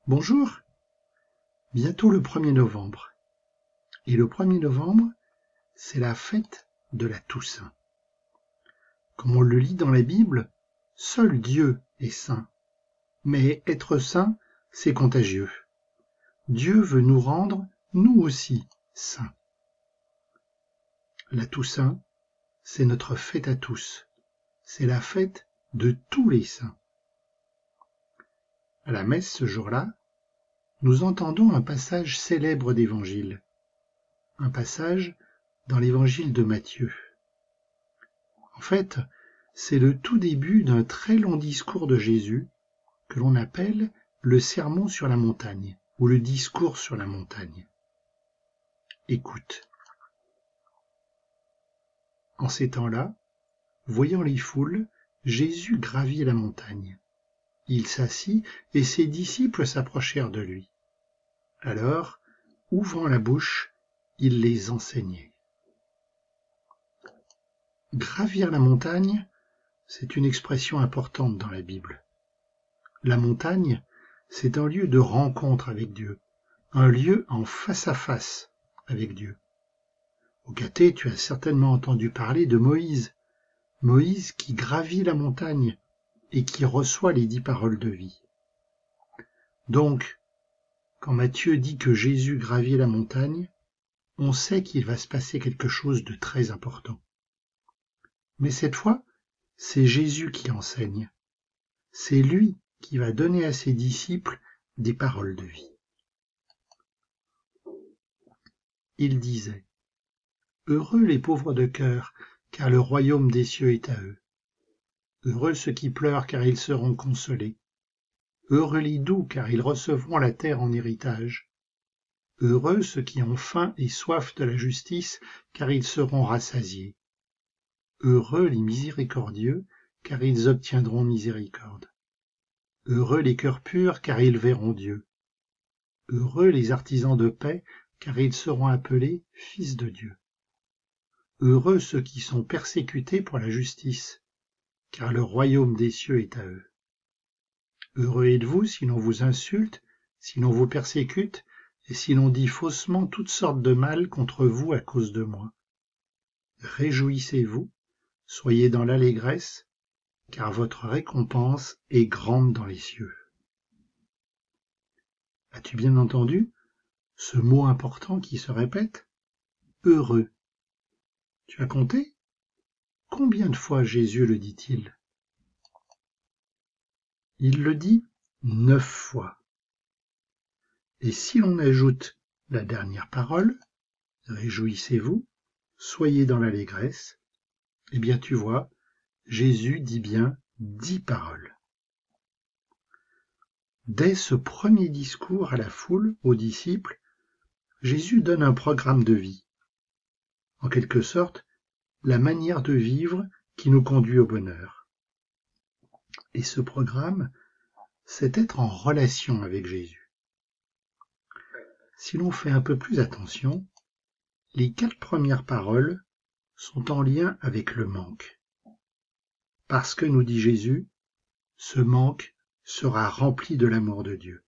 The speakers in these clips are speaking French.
Bonjour, bientôt le 1er novembre. Et le 1er novembre, c'est la fête de la Toussaint. Comme on le lit dans la Bible, seul Dieu est saint. Mais être saint, c'est contagieux. Dieu veut nous rendre, nous aussi, saints. La Toussaint, c'est notre fête à tous. C'est la fête de tous les saints. À la messe ce jour-là, nous entendons un passage célèbre d'Évangile. Un passage dans l'Évangile de Matthieu. En fait, c'est le tout début d'un très long discours de Jésus que l'on appelle le Sermon sur la montagne ou le discours sur la montagne. Écoute. En ces temps-là, voyant les foules, Jésus gravit la montagne. Il s'assit et ses disciples s'approchèrent de lui. Alors, ouvrant la bouche, il les enseignait. Gravir la montagne, c'est une expression importante dans la Bible. La montagne, c'est un lieu de rencontre avec Dieu, un lieu en face à face avec Dieu. Au caté, tu as certainement entendu parler de Moïse. Moïse qui gravit la montagne et qui reçoit les 10 paroles de vie. Donc, quand Matthieu dit que Jésus gravit la montagne, on sait qu'il va se passer quelque chose de très important. Mais cette fois, c'est Jésus qui enseigne. C'est lui qui va donner à ses disciples des paroles de vie. Il disait : « Heureux les pauvres de cœur, car le royaume des cieux est à eux. Heureux ceux qui pleurent, car ils seront consolés. Heureux les doux, car ils recevront la terre en héritage. Heureux ceux qui ont faim et soif de la justice, car ils seront rassasiés. Heureux les miséricordieux, car ils obtiendront miséricorde. Heureux les cœurs purs, car ils verront Dieu. Heureux les artisans de paix, car ils seront appelés fils de Dieu. Heureux ceux qui sont persécutés pour la justice, car le royaume des cieux est à eux. Heureux êtes-vous si l'on vous insulte, si l'on vous persécute, et si l'on dit faussement toutes sortes de mal contre vous à cause de moi. Réjouissez-vous, soyez dans l'allégresse, car votre récompense est grande dans les cieux. As-tu bien entendu ce mot important qui se répète ? Heureux. Tu as compté ? Combien de fois Jésus le dit-il ? Il le dit 9 fois. Et si l'on ajoute la dernière parole, réjouissez-vous, soyez dans l'allégresse, eh bien tu vois, Jésus dit bien 10 paroles. Dès ce premier discours à la foule, aux disciples, Jésus donne un programme de vie. En quelque sorte, la manière de vivre qui nous conduit au bonheur. Et ce programme, c'est être en relation avec Jésus. Si l'on fait un peu plus attention, les 4 premières paroles sont en lien avec le manque. Parce que, nous dit Jésus, ce manque sera rempli de l'amour de Dieu.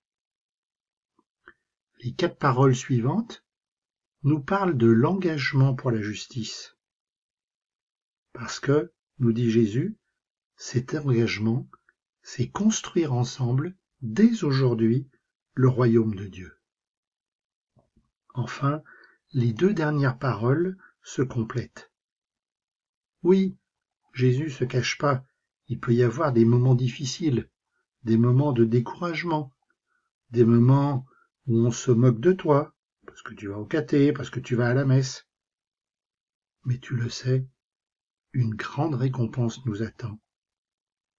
Les 4 paroles suivantes nous parlent de l'engagement pour la justice. Parce que, nous dit Jésus, cet engagement, c'est construire ensemble, dès aujourd'hui, le royaume de Dieu. Enfin, les 2 dernières paroles se complètent. Oui, Jésus se cache pas, il peut y avoir des moments difficiles, des moments de découragement, des moments où on se moque de toi, parce que tu vas au caté, parce que tu vas à la messe. Mais tu le sais, une grande récompense nous attend.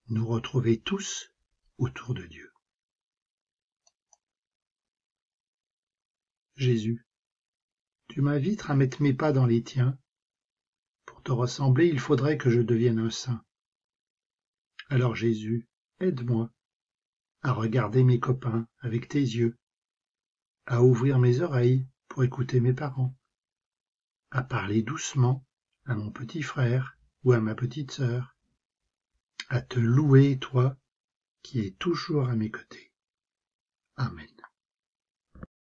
Nous retrouver tous autour de Dieu. Jésus, tu m'invites à mettre mes pas dans les tiens. Pour te ressembler, il faudrait que je devienne un saint. Alors Jésus, aide-moi à regarder mes copains avec tes yeux, à ouvrir mes oreilles pour écouter mes parents, à parler doucement à mon petit frère ou à ma petite sœur, à te louer, toi, qui es toujours à mes côtés.